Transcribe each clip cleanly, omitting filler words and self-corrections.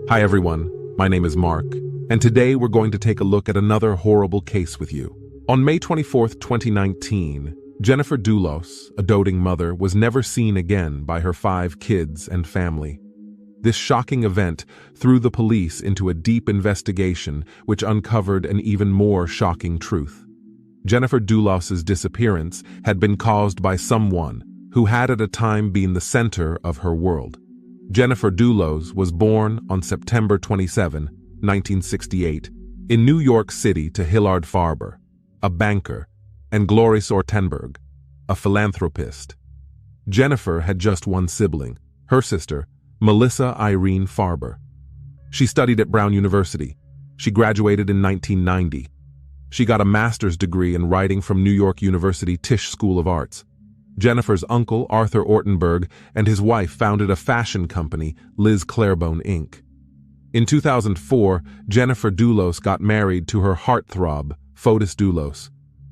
Hi everyone, my name is Mark, and today we're going to take a look at another horrible case with you. On May 24, 2019, Jennifer Dulos, a doting mother, was never seen again by her 5 kids and family. This shocking event threw the police into a deep investigation which uncovered an even more shocking truth. Jennifer Dulos's disappearance had been caused by someone who had at a time been the center of her world. Jennifer Dulos was born on September 27, 1968, in New York City to Hillard Farber, a banker, and Gloris Ortenberg, a philanthropist. Jennifer had just one sibling, her sister, Melissa Irene Farber. She studied at Brown University. She graduated in 1990. She got a master's degree in writing from New York University Tisch School of Arts. Jennifer's uncle, Arthur Ortenberg, and his wife founded a fashion company, Liz Clarebone, Inc. In 2004, Jennifer Dulos got married to her heartthrob, Fotis Dulos.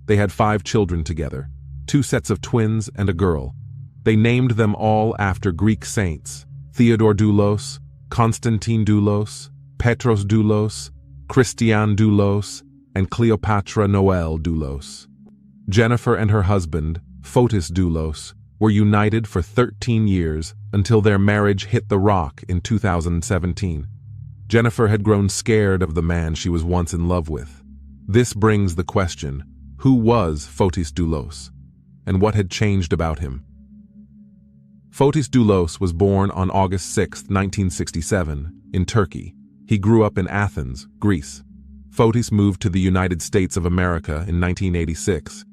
They had 5 children together, 2 sets of twins and a girl. They named them all after Greek saints: Theodore Dulos, Constantine Dulos, Petros Dulos, Christian Dulos, and Cleopatra Noel Dulos. Jennifer and her husband, Fotis Dulos, were united for 13 years until their marriage hit the rock in 2017. Jennifer had grown scared of the man she was once in love with. This brings the question, who was Fotis Dulos, and what had changed about him? Fotis Dulos was born on August 6, 1967, in Turkey. He grew up in Athens, Greece. Fotis moved to the United States of America in 1986.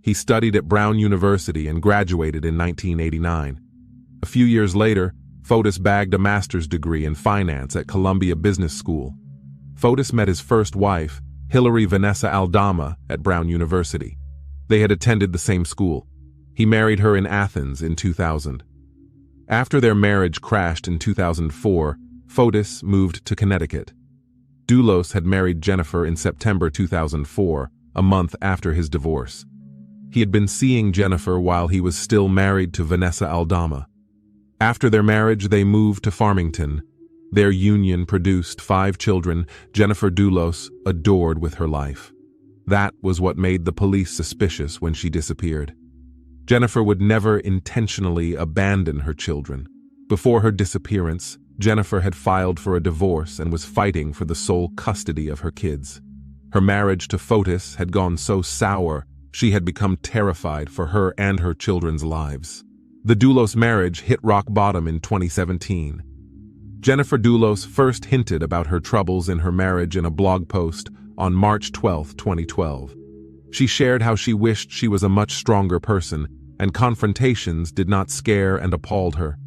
He studied at Brown University and graduated in 1989. A few years later, Fotis bagged a master's degree in finance at Columbia Business School. Fotis met his first wife, Hilary Vanessa Aldama, at Brown University. They had attended the same school. He married her in Athens in 2000. After their marriage crashed in 2004, Fotis moved to Connecticut. Dulos had married Jennifer in September 2004, a month after his divorce. He had been seeing Jennifer while he was still married to Vanessa Aldama. After their marriage, they moved to Farmington. Their union produced 5 children Jennifer Dulos adored with her life. That was what made the police suspicious when she disappeared. Jennifer would never intentionally abandon her children. Before her disappearance, Jennifer had filed for a divorce and was fighting for the sole custody of her kids. Her marriage to Fotis had gone so sour, she had become terrified for her and her children's lives. The Dulos marriage hit rock bottom in 2017. Jennifer Dulos first hinted about her troubles in her marriage in a blog post on March 12, 2012. She shared how she wished she was a much stronger person, and confrontations did not scare and appalled her.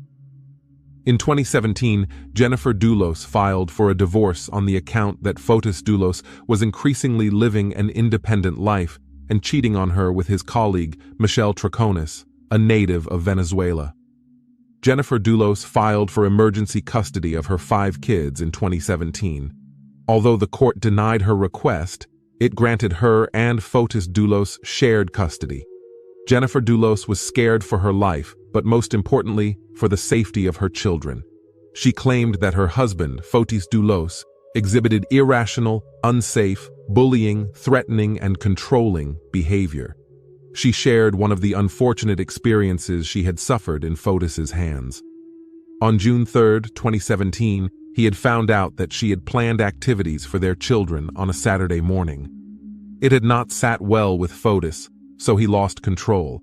In 2017, Jennifer Dulos filed for a divorce on the account that Fotis Dulos was increasingly living an independent life and cheating on her with his colleague, Michelle Troconis, a native of Venezuela. Jennifer Dulos filed for emergency custody of her 5 kids in 2017. Although the court denied her request, it granted her and Fotis Dulos shared custody. Jennifer Dulos was scared for her life, but most importantly, for the safety of her children. She claimed that her husband, Fotis Dulos, exhibited irrational, unsafe, bullying, threatening, and controlling behavior. She shared one of the unfortunate experiences she had suffered in Fotis's hands. On June 3, 2017, he had found out that she had planned activities for their children on a Saturday morning. It had not sat well with Fotis, so he lost control.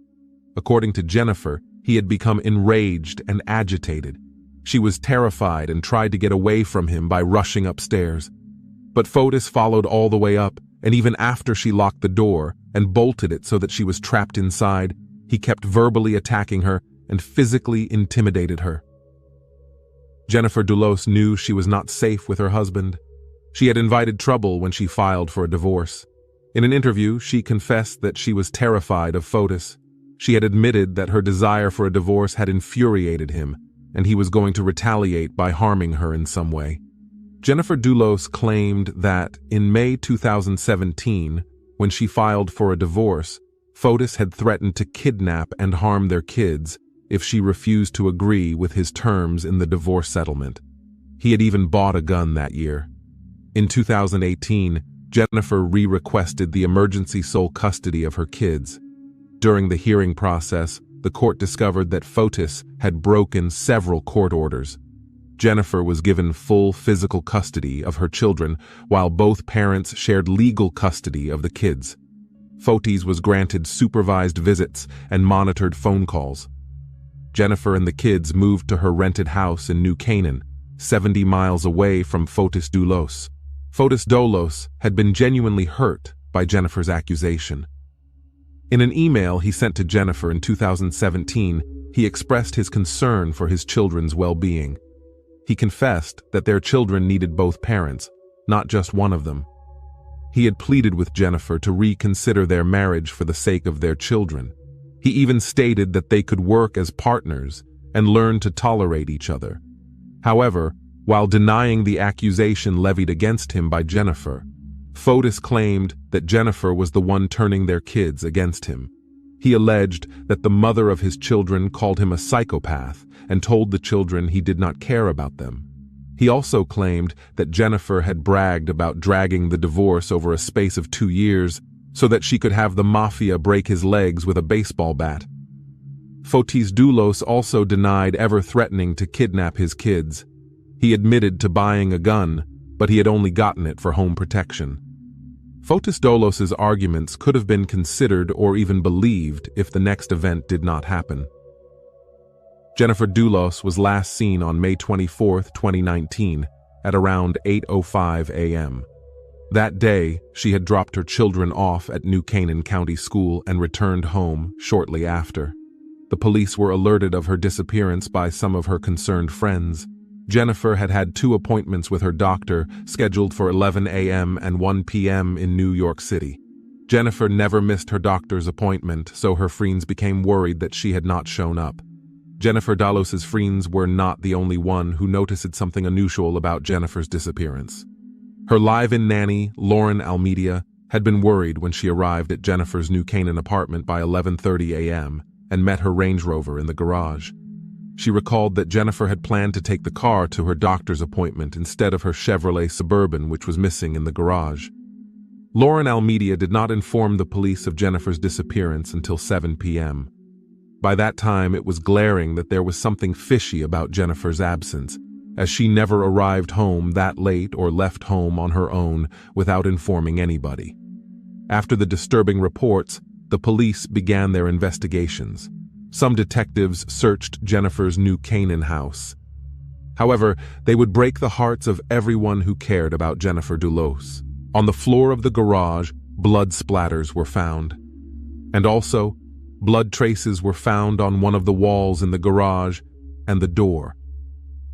According to Jennifer, he had become enraged and agitated. She was terrified and tried to get away from him by rushing upstairs. But Fotis followed all the way up, and even after she locked the door and bolted it so that she was trapped inside, he kept verbally attacking her and physically intimidated her. Jennifer Dulos knew she was not safe with her husband. She had invited trouble when she filed for a divorce. In an interview, she confessed that she was terrified of Fotis. She had admitted that her desire for a divorce had infuriated him, and he was going to retaliate by harming her in some way. Jennifer Dulos claimed that in May 2017, when she filed for a divorce, Fotis had threatened to kidnap and harm their kids if she refused to agree with his terms in the divorce settlement. He had even bought a gun that year. In 2018, Jennifer re-requested the emergency sole custody of her kids. During the hearing process, the court discovered that Fotis had broken several court orders. Jennifer was given full physical custody of her children, while both parents shared legal custody of the kids. Fotis was granted supervised visits and monitored phone calls. Jennifer and the kids moved to her rented house in New Canaan, 70 miles away from Fotis Dulos. Fotis Dulos had been genuinely hurt by Jennifer's accusation. In an email he sent to Jennifer in 2017, he expressed his concern for his children's well-being. He confessed that their children needed both parents, not just one of them. He had pleaded with Jennifer to reconsider their marriage for the sake of their children. He even stated that they could work as partners and learn to tolerate each other. However, while denying the accusation levied against him by Jennifer, Fotis claimed that Jennifer was the one turning their kids against him. He alleged that the mother of his children called him a psychopath and told the children he did not care about them. He also claimed that Jennifer had bragged about dragging the divorce over a space of 2 years so that she could have the mafia break his legs with a baseball bat. Fotis Dulos also denied ever threatening to kidnap his kids. He admitted to buying a gun, but he had only gotten it for home protection. Fotis Dulos's arguments could have been considered or even believed if the next event did not happen. Jennifer Dulos was last seen on May 24, 2019, at around 8:05 a.m. That day, she had dropped her children off at New Canaan County School and returned home shortly after. The police were alerted of her disappearance by some of her concerned friends. Jennifer had had 2 appointments with her doctor scheduled for 11 a.m. and 1 p.m. in New York City. Jennifer never missed her doctor's appointment, so her friends became worried that she had not shown up. Jennifer Dulos's friends were not the only one who noticed something unusual about Jennifer's disappearance. Her live-in nanny, Lauren Almeida, had been worried when she arrived at Jennifer's New Canaan apartment by 11:30 a.m. and met her Range Rover in the garage. She recalled that Jennifer had planned to take the car to her doctor's appointment instead of her Chevrolet Suburban, which was missing in the garage. Lauren Almeida did not inform the police of Jennifer's disappearance until 7 p.m. By that time, it was glaring that there was something fishy about Jennifer's absence, as she never arrived home that late or left home on her own without informing anybody. After the disturbing reports, the police began their investigations. Some detectives searched Jennifer's New Canaan house. However, they would break the hearts of everyone who cared about Jennifer Dulos. On the floor of the garage, blood splatters were found. And also, blood traces were found on one of the walls in the garage and the door.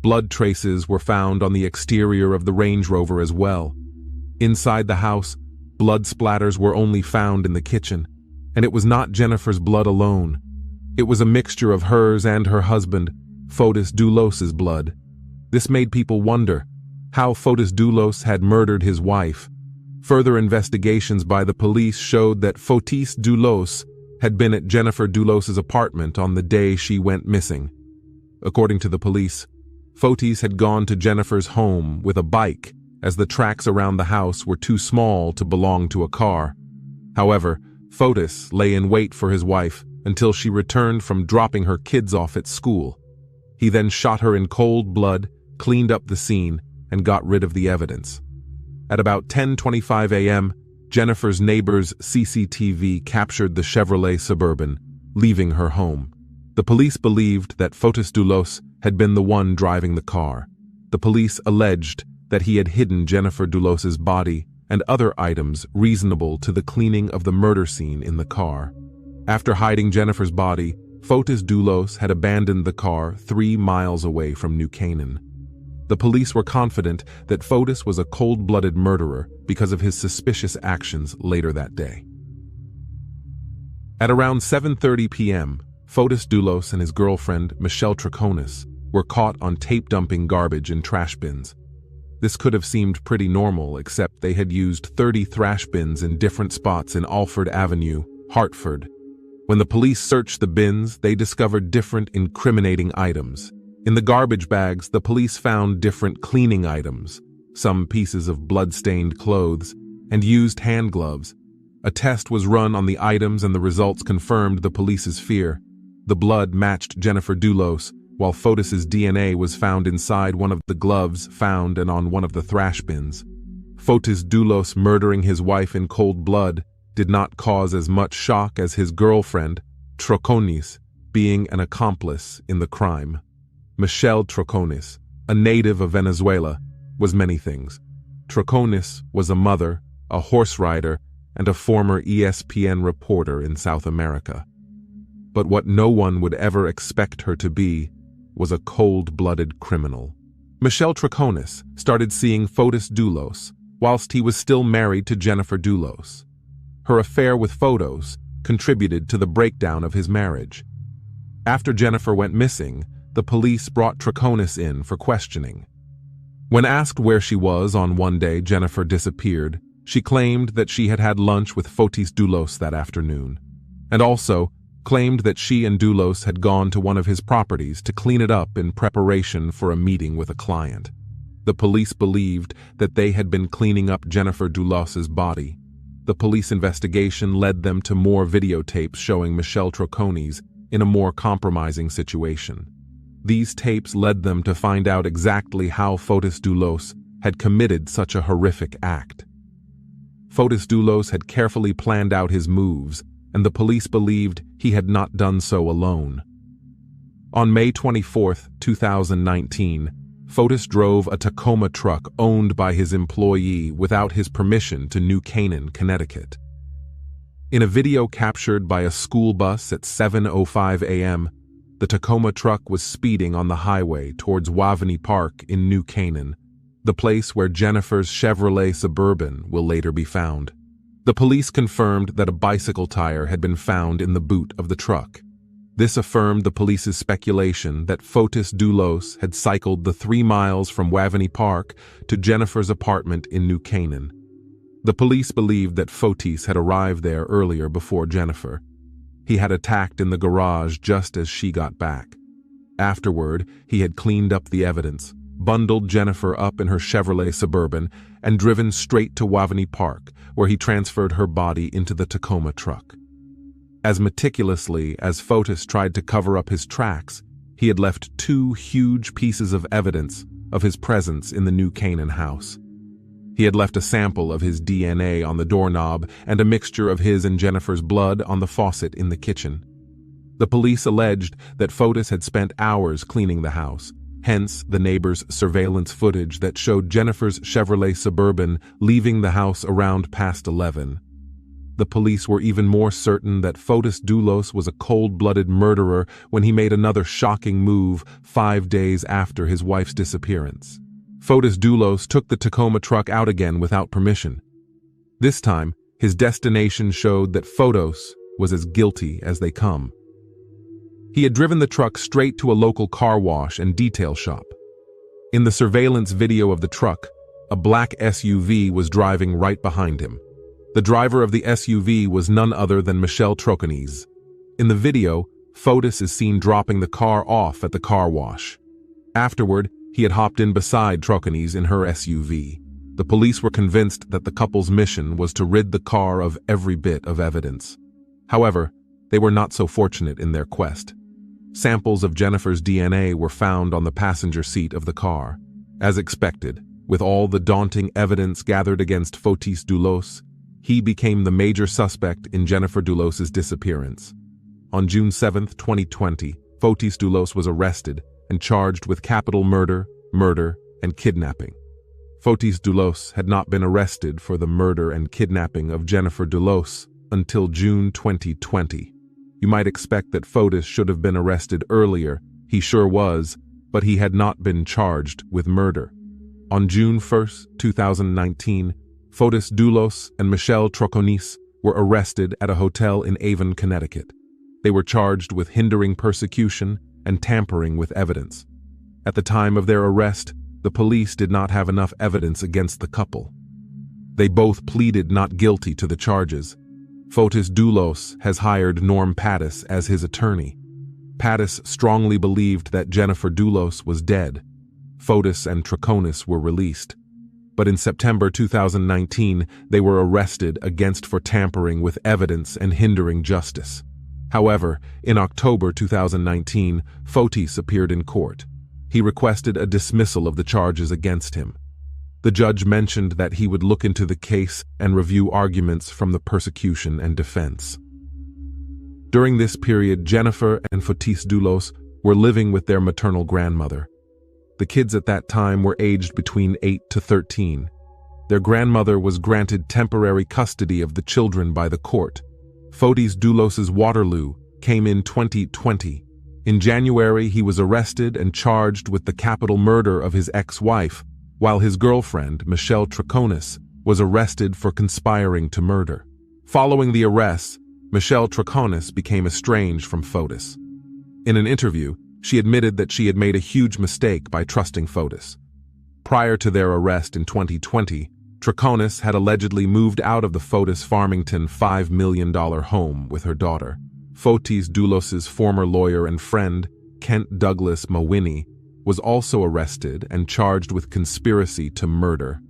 Blood traces were found on the exterior of the Range Rover as well. Inside the house, blood splatters were only found in the kitchen, and it was not Jennifer's blood alone. It was a mixture of hers and her husband, Fotis Dulos's blood. This made people wonder how Fotis Dulos had murdered his wife. Further investigations by the police showed that Fotis Dulos had been at Jennifer Dulos's apartment on the day she went missing. According to the police, Fotis had gone to Jennifer's home with a bike, as the tracks around the house were too small to belong to a car. However, Fotis lay in wait for his wife until she returned from dropping her kids off at school. He then shot her in cold blood, cleaned up the scene, and got rid of the evidence. At about 10:25 a.m., Jennifer's neighbor's CCTV captured the Chevrolet Suburban, leaving her home. The police believed that Fotis Dulos had been the one driving the car. The police alleged that he had hidden Jennifer Dulos's body and other items reasonable to the cleaning of the murder scene in the car. After hiding Jennifer's body, Fotis Dulos had abandoned the car 3 miles away from New Canaan. The police were confident that Fotis was a cold-blooded murderer because of his suspicious actions later that day. At around 7:30 p.m., Fotis Dulos and his girlfriend, Michelle Troconis, were caught on tape-dumping garbage in trash bins. This could have seemed pretty normal, except they had used 30 trash bins in different spots in Alford Avenue, Hartford. When the police searched the bins, they discovered different incriminating items. In the garbage bags, the police found different cleaning items, some pieces of blood-stained clothes, and used hand gloves. A test was run on the items and the results confirmed the police's fear. The blood matched Jennifer Dulos, while Fotis's DNA was found inside one of the gloves found and on one of the trash bins. Fotis Dulos murdering his wife in cold blood did not cause as much shock as his girlfriend, Troconis, being an accomplice in the crime. Michelle Troconis, a native of Venezuela, was many things. Troconis was a mother, a horse rider, and a former ESPN reporter in South America. But what no one would ever expect her to be was a cold-blooded criminal. Michelle Troconis started seeing Fotis Dulos whilst he was still married to Jennifer Dulos. Her affair with Fotis contributed to the breakdown of his marriage. After Jennifer went missing, the police brought Troconis in for questioning. When asked where she was on one day Jennifer disappeared, she claimed that she had had lunch with Fotis Dulos that afternoon, and also claimed that she and Dulos had gone to one of his properties to clean it up in preparation for a meeting with a client. The police believed that they had been cleaning up Jennifer Dulos's body. The police investigation led them to more videotapes showing Michelle Troconis in a more compromising situation. These tapes led them to find out exactly how Fotis Dulos had committed such a horrific act. Fotis Dulos had carefully planned out his moves, and the police believed he had not done so alone. On May 24, 2019, Fotis drove a Tacoma truck owned by his employee without his permission to New Canaan, Connecticut. In a video captured by a school bus at 7:05 a.m., the Tacoma truck was speeding on the highway towards Waveney Park in New Canaan, the place where Jennifer's Chevrolet Suburban will later be found. The police confirmed that a bicycle tire had been found in the boot of the truck. This affirmed the police's speculation that Fotis Dulos had cycled the 3 miles from Waveney Park to Jennifer's apartment in New Canaan. The police believed that Fotis had arrived there earlier before Jennifer. He had attacked in the garage just as she got back. Afterward, he had cleaned up the evidence, bundled Jennifer up in her Chevrolet Suburban, and driven straight to Waveney Park, where he transferred her body into the Tacoma truck. As meticulously as Fotis tried to cover up his tracks, he had left 2 huge pieces of evidence of his presence in the New Canaan house. He had left a sample of his DNA on the doorknob and a mixture of his and Jennifer's blood on the faucet in the kitchen. The police alleged that Fotis had spent hours cleaning the house, hence the neighbor's surveillance footage that showed Jennifer's Chevrolet Suburban leaving the house around past 11. The police were even more certain that Fotis Dulos was a cold-blooded murderer when he made another shocking move 5 days after his wife's disappearance. Fotis Dulos took the Tacoma truck out again without permission. This time, his destination showed that Fotis was as guilty as they come. He had driven the truck straight to a local car wash and detail shop. In the surveillance video of the truck, a black SUV was driving right behind him. The driver of the SUV was none other than Michelle Troconis. In the video, Fotis is seen dropping the car off at the car wash. Afterward, he had hopped in beside Troconis in her SUV. The police were convinced that the couple's mission was to rid the car of every bit of evidence. However, they were not so fortunate in their quest. Samples of Jennifer's DNA were found on the passenger seat of the car. As expected, with all the daunting evidence gathered against Fotis Dulos, he became the major suspect in Jennifer Dulos's disappearance. On June 7, 2020, Fotis Dulos was arrested and charged with capital murder, and kidnapping. Fotis Dulos had not been arrested for the murder and kidnapping of Jennifer Dulos until June 2020. You might expect that Fotis should have been arrested earlier. He sure was, but he had not been charged with murder. On June 1, 2019, Fotis Dulos and Michelle Troconis were arrested at a hotel in Avon, Connecticut. They were charged with hindering persecution and tampering with evidence. At the time of their arrest, the police did not have enough evidence against the couple. They both pleaded not guilty to the charges. Fotis Dulos has hired Norm Pattis as his attorney. Fotis strongly believed that Jennifer Dulos was dead. Fotis and Troconis were released. But in September 2019, they were arrested for tampering with evidence and hindering justice. However, in October 2019, Fotis appeared in court. He requested a dismissal of the charges against him. The judge mentioned that he would look into the case and review arguments from the prosecution and defense. During this period, Jennifer and Fotis Dulos were living with their maternal grandmother. The kids at that time were aged between 8 to 13. Their grandmother was granted temporary custody of the children by the court. Fotis Dulos's Waterloo came in 2020. In January, he was arrested and charged with the capital murder of his ex-wife, while his girlfriend, Michelle Troconis, was arrested for conspiring to murder. Following the arrests, Michelle Troconis became estranged from Fotis. In an interview, she admitted that she had made a huge mistake by trusting Fotis. Prior to their arrest in 2020, Troconis had allegedly moved out of the Fotis Farmington $5 million home with her daughter. Fotis Dulos's former lawyer and friend, Kent Douglas Mawhinney, was also arrested and charged with conspiracy to murder.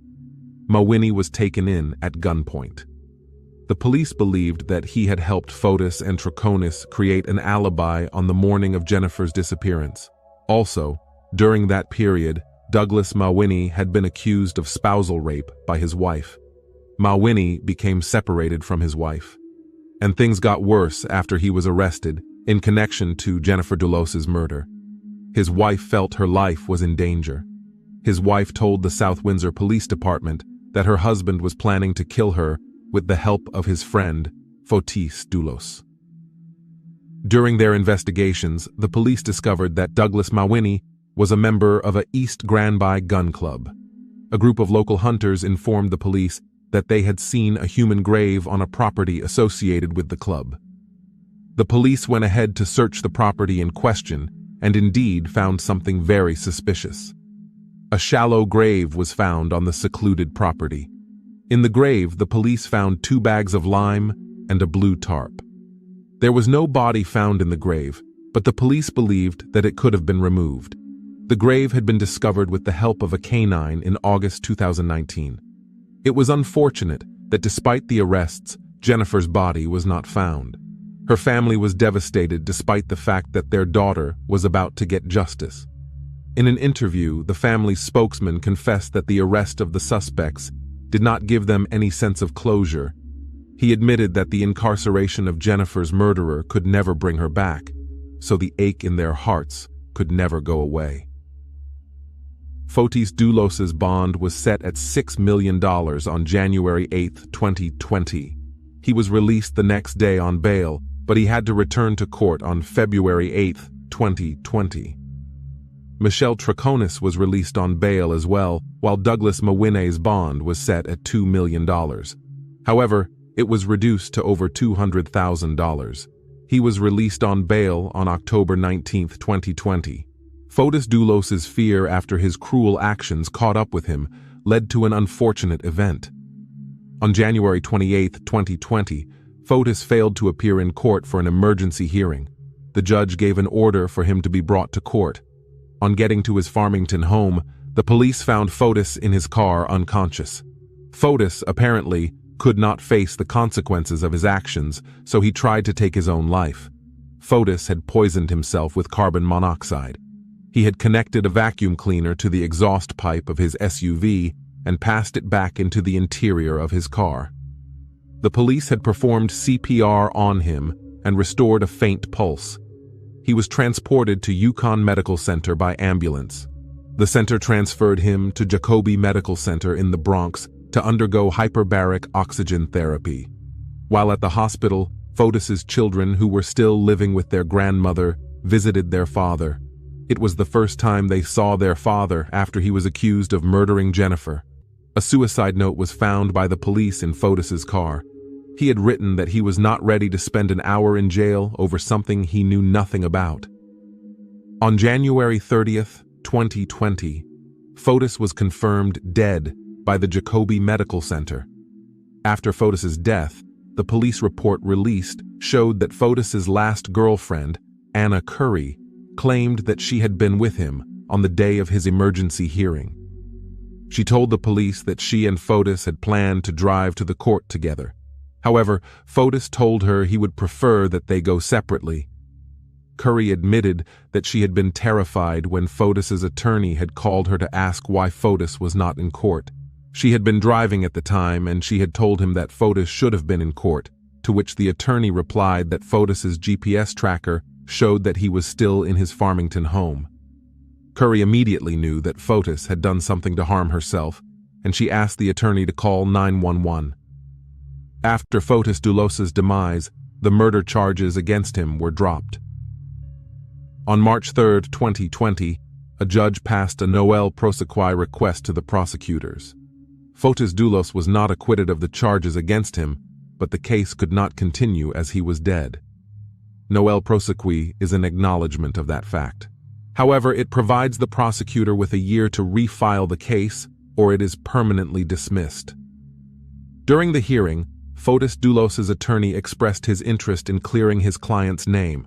Mawhinney was taken in at gunpoint. The police believed that he had helped Fotis and Troconis create an alibi on the morning of Jennifer's disappearance. Also, during that period, Douglas Mawhinney had been accused of spousal rape by his wife. Mawhinney became separated from his wife. And things got worse after he was arrested in connection to Jennifer Dulos's murder. His wife felt her life was in danger. His wife told the South Windsor Police Department that her husband was planning to kill her with the help of his friend, Fotis Dulos. During their investigations, the police discovered that Douglas Mawhinney was a member of a East Granby gun club. A group of local hunters informed the police that they had seen a human grave on a property associated with the club. The police went ahead to search the property in question and indeed found something very suspicious. A shallow grave was found on the secluded property. In the grave, the police found 2 bags of lime and a blue tarp. There was no body found in the grave, but the police believed that it could have been removed. The grave had been discovered with the help of a canine in August 2019. It was unfortunate that despite the arrests, Jennifer's body was not found. Her family was devastated despite the fact that their daughter was about to get justice. In an interview, the family's spokesman confessed that the arrest of the suspects did not give them any sense of closure. He admitted that the incarceration of Jennifer's murderer could never bring her back, so the ache in their hearts could never go away. Fotis Dulos's bond was set at $6 million on January 8, 2020. He was released the next day on bail, but he had to return to court on February 8, 2020. Michelle Troconis was released on bail as well, while Douglas Mawhinney's bond was set at $2 million. However, it was reduced to over $200,000. He was released on bail on October 19, 2020. Fotis Dulos's fear after his cruel actions caught up with him led to an unfortunate event. On January 28, 2020, Fotis failed to appear in court for an emergency hearing. The judge gave an order for him to be brought to court. On getting to his Farmington home, the police found Fotis in his car unconscious. Fotis, apparently, could not face the consequences of his actions, so he tried to take his own life. Fotis had poisoned himself with carbon monoxide. He had connected a vacuum cleaner to the exhaust pipe of his SUV and passed it back into the interior of his car. The police had performed CPR on him and restored a faint pulse. He was transported to Yukon Medical Center by ambulance. The center transferred him to Jacobi Medical Center in the Bronx to undergo hyperbaric oxygen therapy. While at the hospital, Fotis's children, who were still living with their grandmother, visited their father. It was the first time they saw their father after he was accused of murdering Jennifer. A suicide note was found by the police in Fotis's car. He had written that he was not ready to spend an hour in jail over something he knew nothing about. On January 30th, 2020, Fotis was confirmed dead by the Jacobi Medical Center. After Fotis's death, the police report released showed that Fotis's last girlfriend, Anna Curry, claimed that she had been with him on the day of his emergency hearing. She told the police that she and Fotis had planned to drive to the court together. However, Fotis told her he would prefer that they go separately. Curry admitted that she had been terrified when Fotis's attorney had called her to ask why Fotis was not in court. She had been driving at the time, and she had told him that Fotis should have been in court, to which the attorney replied that Fotis's GPS tracker showed that he was still in his Farmington home. Curry immediately knew that Fotis had done something to harm herself, and she asked the attorney to call 911. After Fotis Dulos's demise, the murder charges against him were dropped. On March 3, 2020, a judge passed a novel prosequi request to the prosecutors. Fotis Dulos was not acquitted of the charges against him, but the case could not continue as he was dead. Novel prosequi is an acknowledgement of that fact. However, it provides the prosecutor with a year to refile the case, or it is permanently dismissed. During the hearing, Fotis Dulos's attorney expressed his interest in clearing his client's name.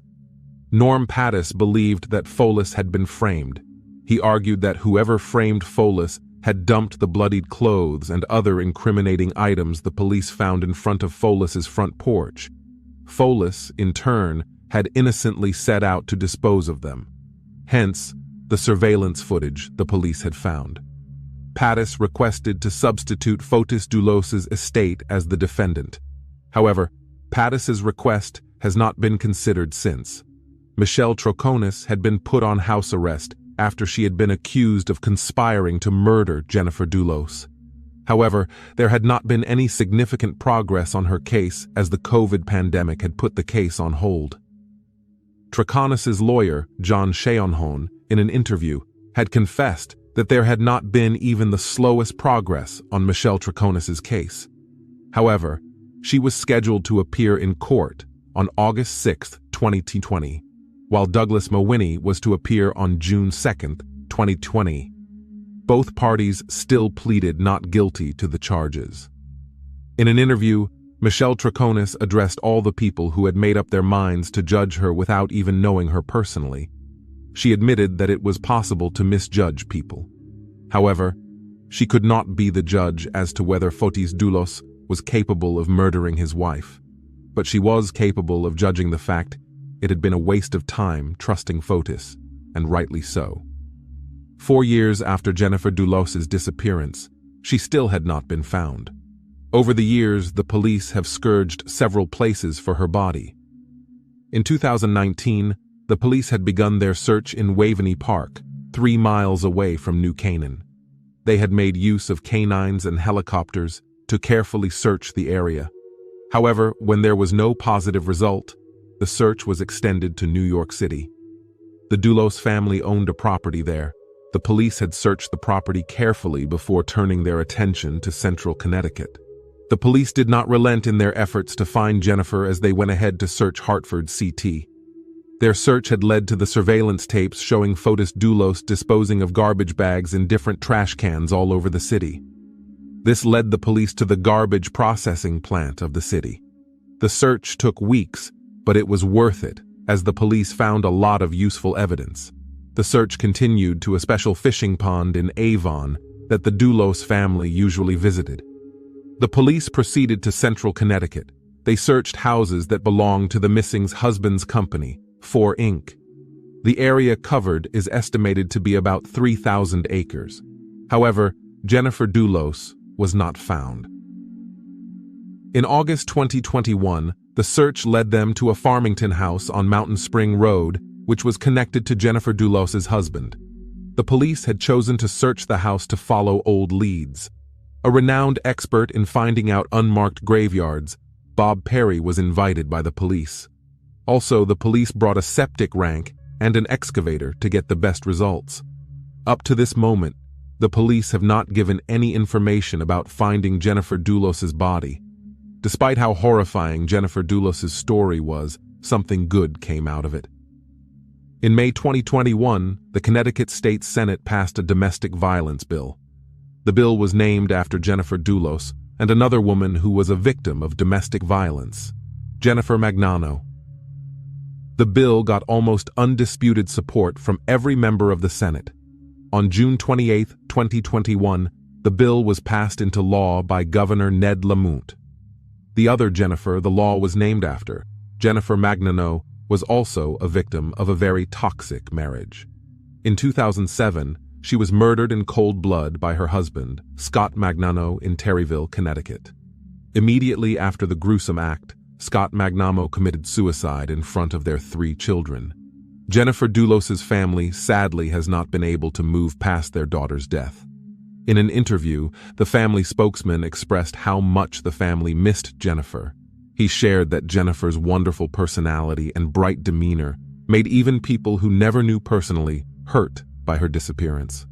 Norm Pattis believed that Fotis had been framed. He argued that whoever framed Fotis had dumped the bloodied clothes and other incriminating items the police found in front of Fotis's front porch. Fotis, in turn, had innocently set out to dispose of them. Hence, the surveillance footage the police had found. Pattis requested to substitute Fotis Dulos's estate as the defendant. However, Pattis's request has not been considered since. Michelle Troconis had been put on house arrest after she had been accused of conspiring to murder Jennifer Dulos. However, there had not been any significant progress on her case as the COVID pandemic had put the case on hold. Troconis's lawyer, John Sheonhon, in an interview, had confessed that there had not been even the slowest progress on Michelle Troconis's case. However, she was scheduled to appear in court on August 6, 2020, while Douglas Mawhinney was to appear on June 2, 2020. Both parties still pleaded not guilty to the charges. In an interview, Michelle Troconis addressed all the people who had made up their minds to judge her without even knowing her personally. She admitted that it was possible to misjudge people. However, she could not be the judge as to whether Fotis Dulos was capable of murdering his wife, but she was capable of judging the fact it had been a waste of time trusting Fotis, and rightly so. 4 years after Jennifer Dulos's disappearance, she still had not been found. Over the years, the police have scourged several places for her body. In 2019, the police had begun their search in Waveney Park, 3 miles away from New Canaan. They had made use of canines and helicopters to carefully search the area. However, when there was no positive result, the search was extended to New York City. The Dulos family owned a property there. The police had searched the property carefully before turning their attention to central Connecticut. The police did not relent in their efforts to find Jennifer as they went ahead to search Hartford CT. Their search had led to the surveillance tapes showing Fotis Dulos disposing of garbage bags in different trash cans all over the city. This led the police to the garbage processing plant of the city. The search took weeks, but it was worth it, as the police found a lot of useful evidence. The search continued to a special fishing pond in Avon that the Dulos family usually visited. The police proceeded to central Connecticut. They searched houses that belonged to the missing's husband's company, 4 Inc. The area covered is estimated to be about 3,000 acres. However, Jennifer Dulos was not found. In August 2021, the search led them to a Farmington house on Mountain Spring Road, which was connected to Jennifer Dulos's husband. The police had chosen to search the house to follow old leads. A renowned expert in finding out unmarked graveyards, Bob Perry was invited by the police. Also, the police brought a septic rank and an excavator to get the best results. Up to this moment, the police have not given any information about finding Jennifer Dulos's body. Despite how horrifying Jennifer Dulos's story was, something good came out of it. In May 2021, the Connecticut State Senate passed a domestic violence bill. The bill was named after Jennifer Dulos and another woman who was a victim of domestic violence, Jennifer Magnano. The bill got almost undisputed support from every member of the Senate. On June 28, 2021, the bill was passed into law by Governor Ned Lamont. The other Jennifer the law was named after, Jennifer Magnaneau, was also a victim of a very toxic marriage. In 2007, she was murdered in cold blood by her husband, Scott Magnaneau, in Terryville, Connecticut. Immediately after the gruesome act, Scott Magnaneau committed suicide in front of their 3 children. Jennifer Dulos's family sadly has not been able to move past their daughter's death. In an interview, the family spokesman expressed how much the family missed Jennifer. He shared that Jennifer's wonderful personality and bright demeanor made even people who never knew personally hurt by her disappearance.